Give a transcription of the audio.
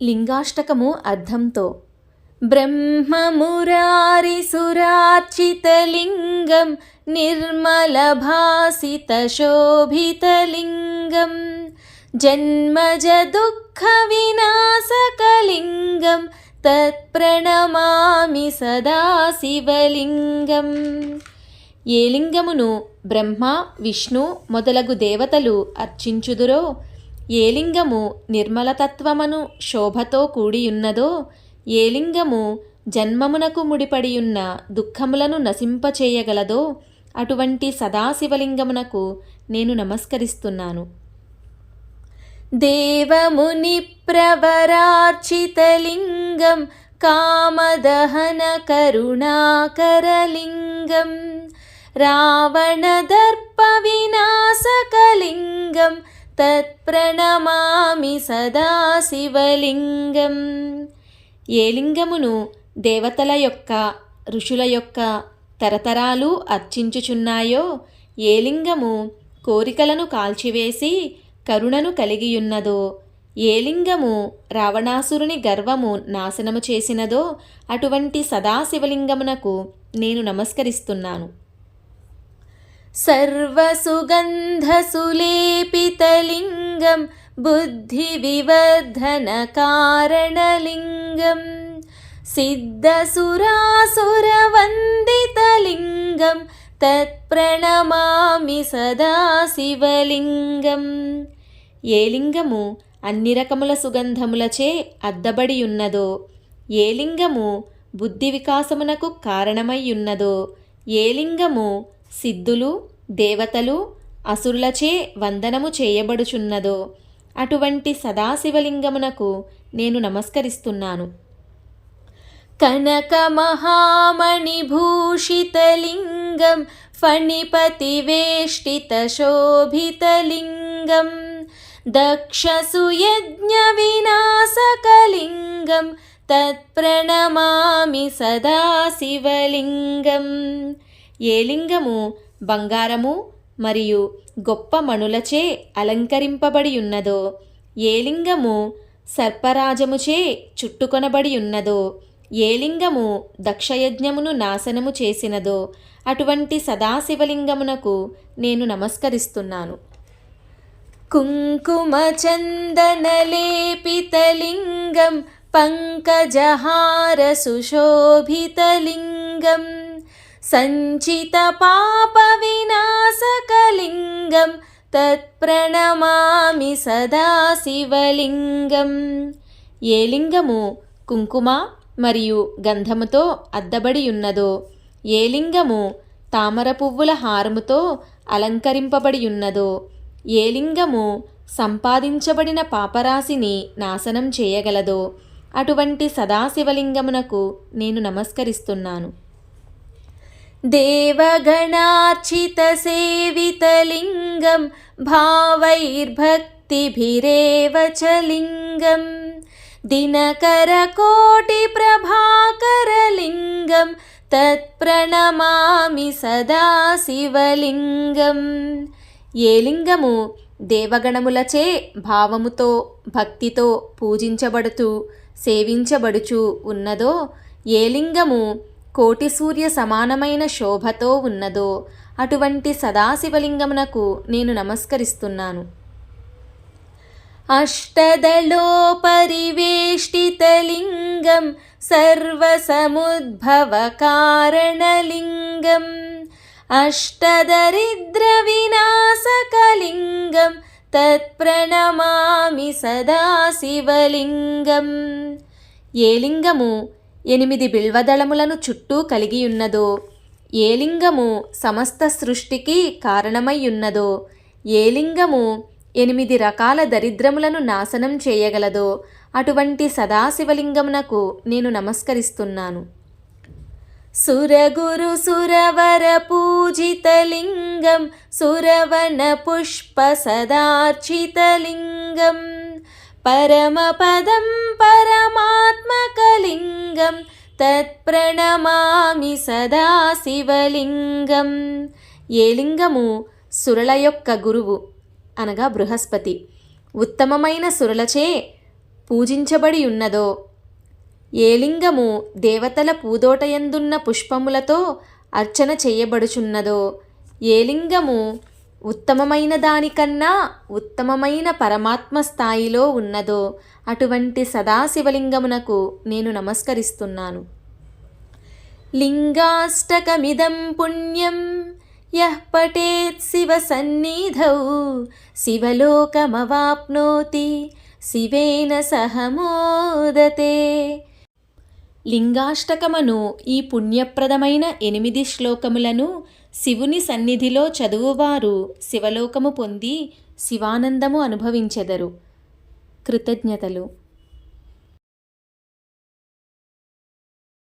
లింగాష్టకము అర్థంతో బ్రహ్మమురారిసురార్చితలింగం నిర్మలభాసితశోభితలింగం జన్మజ దుఃఖ వినాశకలింగం తత్ప్రణమామి సదా శివలింగం. ఏ లింగమును బ్రహ్మ విష్ణు మొదలగు దేవతలు అర్చించుదురో, ఏ లింగము నిర్మలతత్వమను శోభతో కూడియున్నదో, ఏ లింగము జన్మమునకు ముడిపడియున్న దుఃఖములను నశింపచేయగలదో అటువంటి సదాశివలింగమునకు నేను నమస్కరిస్తున్నాను. దేవముని ప్రవరార్చితలింగం కామదహన కరుణాకరలింగం రావణదర్ప వినాశకలింగం తత్ప్రణమామి సదా శివలింగం. ఏ లింగమును దేవతల యొక్క ఋషుల యొక్క తరతరాలు అర్చించుచున్నాయో, ఏ లింగము కోరికలను కాల్చివేసి కరుణను కలిగియున్నదో, ఏ లింగము రావణాసురుని గర్వము నాశనము చేసినదో అటువంటి సదాశివలింగమునకు నేను నమస్కరిస్తున్నాను. సర్వసుగంధసులేపితలింగం బుద్ధివివర్ధనకారణలింగం సిద్ధసురాసురవందితలింగం తత్ప్రణమామి సదా శివలింగం. ఏ లింగము అన్ని రకముల సుగంధములచే అద్దబడియున్నదో, ఏ లింగము బుద్ధి వికాసమునకు కారణమయ్యున్నదో, ఏ లింగము సిద్ధులు దేవతలు అసురులచే వందనము చేయబడుచున్నదో అటువంటి సదాశివలింగమునకు నేను నమస్కరిస్తున్నాను. కనకమహామణిభూషితలింగం ఫణిపతివేష్టితశోభితలింగం దక్షసుయజ్ఞవినాశకలింగం తత్ప్రణమామి సదా శివలింగం. ఏ లింగము బంగారము మరియు గొప్ప మణులచే అలంకరింపబడి ఉన్నదో, ఏ లింగము సర్పరాజముచే చుట్టుకొనబడి ఉన్నదో, ఏ లింగము దక్షయజ్ఞమును నాశనము చేసినదో అటువంటి సదాశివలింగమునకు నేను నమస్కరిస్తున్నాను. కుంకుమచందనలేపితలింగం పంకజహార సుశోభితలింగం సంచిత పాప వినాశకలింగం తత్ప్రణమామి సదా శివలింగం. ఏ లింగము కుంకుమ మరియు గంధముతో అద్దబడి ఉన్నదో, ఏ లింగము తామర పువ్వుల హారముతో అలంకరింపబడి ఉన్నదో, ఏ లింగము సంపాదించబడిన పాపరాశిని నాశనం చేయగలదో అటువంటి సదాశివలింగమునకు నేను నమస్కరిస్తున్నాను. దేవగణార్చితసేవితలింగం భావైర్భక్తిభిరేవ చ లింగం దినకరకోటిప్రభాకరలింగం తత్ప్రణమామి సదా శివలింగం. ఏ లింగము దేవగణములచే భావముతో భక్తితో పూజించబడుతూ సేవించబడుచు ఉన్నదో, ఏ లింగము కోటి సూర్య సమానమైన శోభతో ఉన్నదో అటువంటి సదాశివలింగమునకు నేను నమస్కరిస్తున్నాను. అష్టదళోపరివేష్టితలింగం సర్వసముద్భవకారణలింగం అష్టదరిద్రవినాశకలింగం తత్ప్రణమామి సదా శివలింగం. ఏ లింగము 8 బిల్వదళములను చుట్టూ కలిగియున్నదో, ఏ లింగము సమస్త సృష్టికి కారణమయ్యున్నదో, ఏ లింగము 8 రకాల దరిద్రములను నాశనం చేయగలదో అటువంటి సదాశివలింగమునకు నేను నమస్కరిస్తున్నాను. సురగురు సురవర పూజితలింగం సురవన పుష్ప సదార్చితలింగం పరమపదం పరమాత్మకలింగం తత్ప్రణమామి సదా శివలింగం. ఏ లింగము సురల యొక్క గురువు అనగా బృహస్పతి ఉత్తమమైన సురలచే పూజించబడి ఉన్నదో, ఏ లింగము దేవతల పూదోటయందున్న పుష్పములతో అర్చన చేయబడుచున్నదో, ఏ లింగము ఉత్తమమైన దానికన్నా ఉత్తమమైన పరమాత్మ స్థాయిలో ఉన్నదో అటువంటి సదాశివలింగమునకు నేను నమస్కరిస్తున్నాను. లింగాష్టకమిదం పుణ్యం యః పఠేత్ శివ సన్నిధౌ శివలోకమవాప్నోతి శివేన సహ మోదతే. లింగాష్టకమును, ఈ పుణ్యప్రదమైన 8 శ్లోకములను శివుని సన్నిధిలో చదువువారు శివలోకము పొంది శివానందము అనుభవించెదరు. కృతజ్ఞతలు.